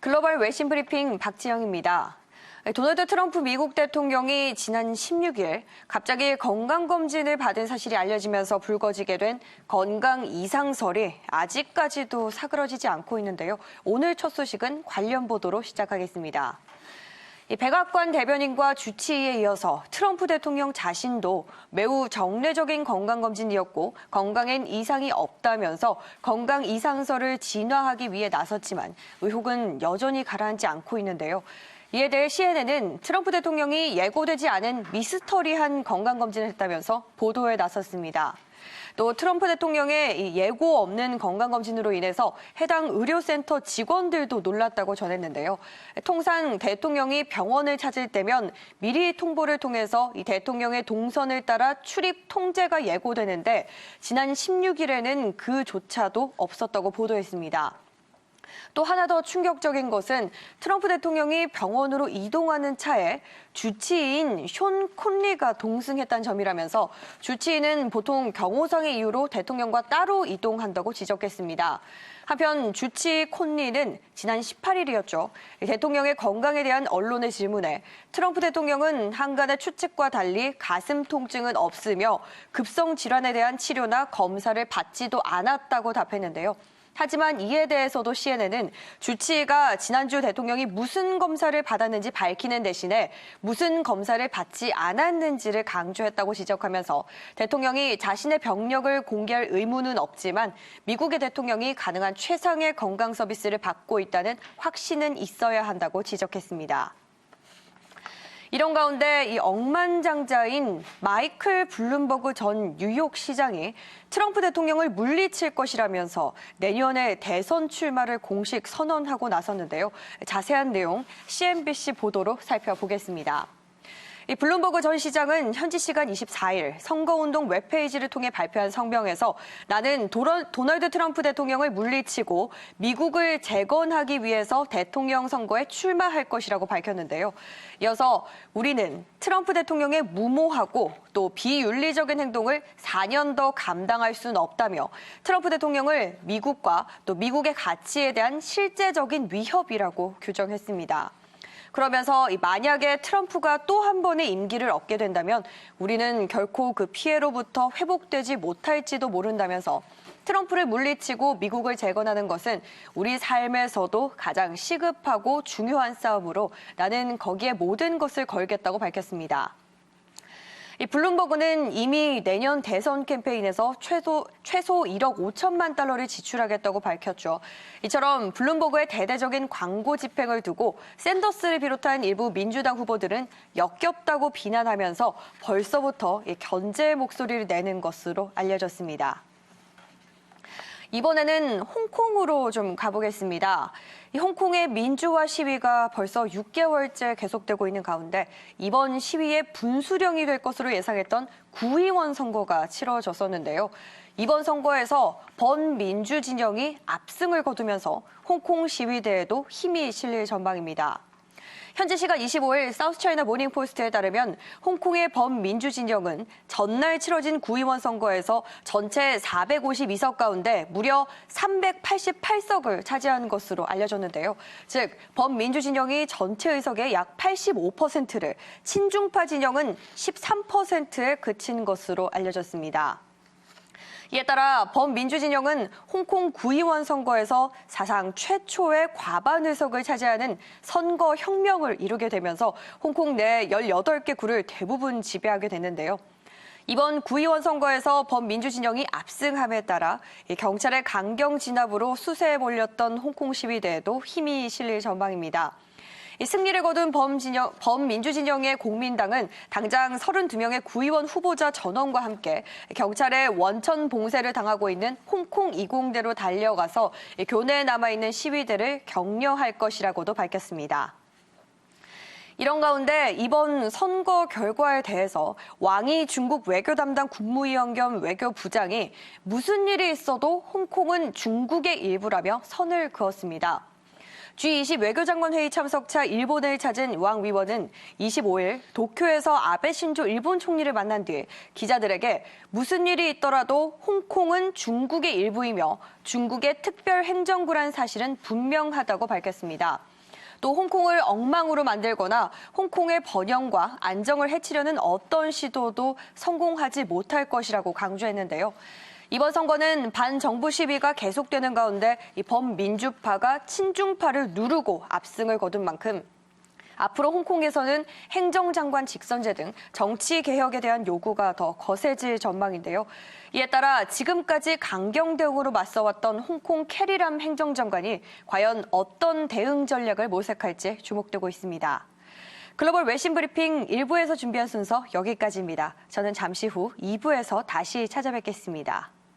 글로벌 외신 브리핑 박지영입니다. 도널드 트럼프 미국 대통령이 지난 16일 갑자기 건강검진을 받은 사실이 알려지면서 불거지게 된 건강 이상설이 아직까지도 사그러지지 않고 있는데요. 오늘 첫 소식은 관련 보도로 시작하겠습니다. 백악관 대변인과 주치의에 이어서 트럼프 대통령 자신도 매우 정례적인 건강검진이었고 건강엔 이상이 없다면서 건강 이상설을 진화하기 위해 나섰지만 의혹은 여전히 가라앉지 않고 있는데요. 이에 대해 CNN은 트럼프 대통령이 예고되지 않은 미스터리한 건강검진을 했다면서 보도에 나섰습니다. 또 트럼프 대통령의 예고 없는 건강검진으로 인해서 해당 의료센터 직원들도 놀랐다고 전했는데요. 통상 대통령이 병원을 찾을 때면 미리 통보를 통해서 이 대통령의 동선을 따라 출입 통제가 예고되는데 지난 16일에는 그조차도 없었다고 보도했습니다. 또 하나 더 충격적인 것은 트럼프 대통령이 병원으로 이동하는 차에 주치의인 숀 콘리가 동승했다는 점이라면서 주치의는 보통 경호상의 이유로 대통령과 따로 이동한다고 지적했습니다. 한편 주치의 콘리는 지난 18일이었죠. 대통령의 건강에 대한 언론의 질문에 트럼프 대통령은 한간의 추측과 달리 가슴 통증은 없으며 급성 질환에 대한 치료나 검사를 받지도 않았다고 답했는데요. 하지만 이에 대해서도 CNN은 주치의가 지난주 대통령이 무슨 검사를 받았는지 밝히는 대신에 무슨 검사를 받지 않았는지를 강조했다고 지적하면서 대통령이 자신의 병력을 공개할 의무는 없지만 미국의 대통령이 가능한 최상의 건강 서비스를 받고 있다는 확신은 있어야 한다고 지적했습니다. 이런 가운데 이 억만장자인 마이클 블룸버그 전 뉴욕 시장이 트럼프 대통령을 물리칠 것이라면서 내년에 대선 출마를 공식 선언하고 나섰는데요. 자세한 내용 CNBC 보도로 살펴보겠습니다. 이 블룸버그 전 시장은 현지 시간 24일 선거운동 웹페이지를 통해 발표한 성명에서 나는 도널드 트럼프 대통령을 물리치고 미국을 재건하기 위해서 대통령 선거에 출마할 것이라고 밝혔는데요. 이어서 우리는 트럼프 대통령의 무모하고 또 비윤리적인 행동을 4년 더 감당할 수는 없다며 트럼프 대통령을 미국과 또 미국의 가치에 대한 실제적인 위협이라고 규정했습니다. 그러면서 만약에 트럼프가 또 한 번의 임기를 얻게 된다면 우리는 결코 그 피해로부터 회복되지 못할지도 모른다면서 트럼프를 물리치고 미국을 재건하는 것은 우리 삶에서도 가장 시급하고 중요한 싸움으로 나는 거기에 모든 것을 걸겠다고 밝혔습니다. 이 블룸버그는 이미 내년 대선 캠페인에서 최소 1억 5천만 달러를 지출하겠다고 밝혔죠. 이처럼 블룸버그의 대대적인 광고 집행을 두고 샌더스를 비롯한 일부 민주당 후보들은 역겹다고 비난하면서 벌써부터 견제 목소리를 내는 것으로 알려졌습니다. 이번에는 홍콩으로 좀 가보겠습니다. 이 홍콩의 민주화 시위가 벌써 6개월째 계속되고 있는 가운데 이번 시위의 분수령이 될 것으로 예상했던 구의원 선거가 치러졌었는데요. 이번 선거에서 범민주 진영이 압승을 거두면서 홍콩 시위대에도 힘이 실릴 전망입니다. 현지 시간 25일 사우스차이나 모닝포스트에 따르면 홍콩의 범민주 진영은 전날 치러진 구의원 선거에서 전체 452석 가운데 무려 388석을 차지한 것으로 알려졌는데요. 즉 범민주 진영이 전체 의석의 약 85%를, 친중파 진영은 13%에 그친 것으로 알려졌습니다. 이에 따라 범민주 진영은 홍콩 구의원 선거에서 사상 최초의 과반 의석을 차지하는 선거 혁명을 이루게 되면서 홍콩 내 18개 구를 대부분 지배하게 됐는데요. 이번 구의원 선거에서 범민주 진영이 압승함에 따라 경찰의 강경 진압으로 수세에 몰렸던 홍콩 시위대에도 힘이 실릴 전망입니다. 승리를 거둔 범민주 진영의 공민당은 당장 32명의 구의원 후보자 전원과 함께 경찰의 원천 봉쇄를 당하고 있는 홍콩 이공대로 달려가서 교내에 남아있는 시위대를 격려할 것이라고도 밝혔습니다. 이런 가운데 이번 선거 결과에 대해서 왕이 중국 외교 담당 국무위원 겸 외교부장이 무슨 일이 있어도 홍콩은 중국의 일부라며 선을 그었습니다. G20 외교장관 회의 참석차 일본을 찾은 왕 위원은 25일 도쿄에서 아베 신조 일본 총리를 만난 뒤 기자들에게 무슨 일이 있더라도 홍콩은 중국의 일부이며 중국의 특별 행정구란 사실은 분명하다고 밝혔습니다. 또 홍콩을 엉망으로 만들거나 홍콩의 번영과 안정을 해치려는 어떤 시도도 성공하지 못할 것이라고 강조했는데요. 이번 선거는 반정부 시위가 계속되는 가운데 이 범민주파가 친중파를 누르고 압승을 거둔 만큼 앞으로 홍콩에서는 행정장관 직선제 등 정치 개혁에 대한 요구가 더 거세질 전망인데요. 이에 따라 지금까지 강경 대응으로 맞서왔던 홍콩 캐리람 행정장관이 과연 어떤 대응 전략을 모색할지 주목되고 있습니다. 글로벌 외신 브리핑 1부에서 준비한 순서 여기까지입니다. 저는 잠시 후 2부에서 다시 찾아뵙겠습니다.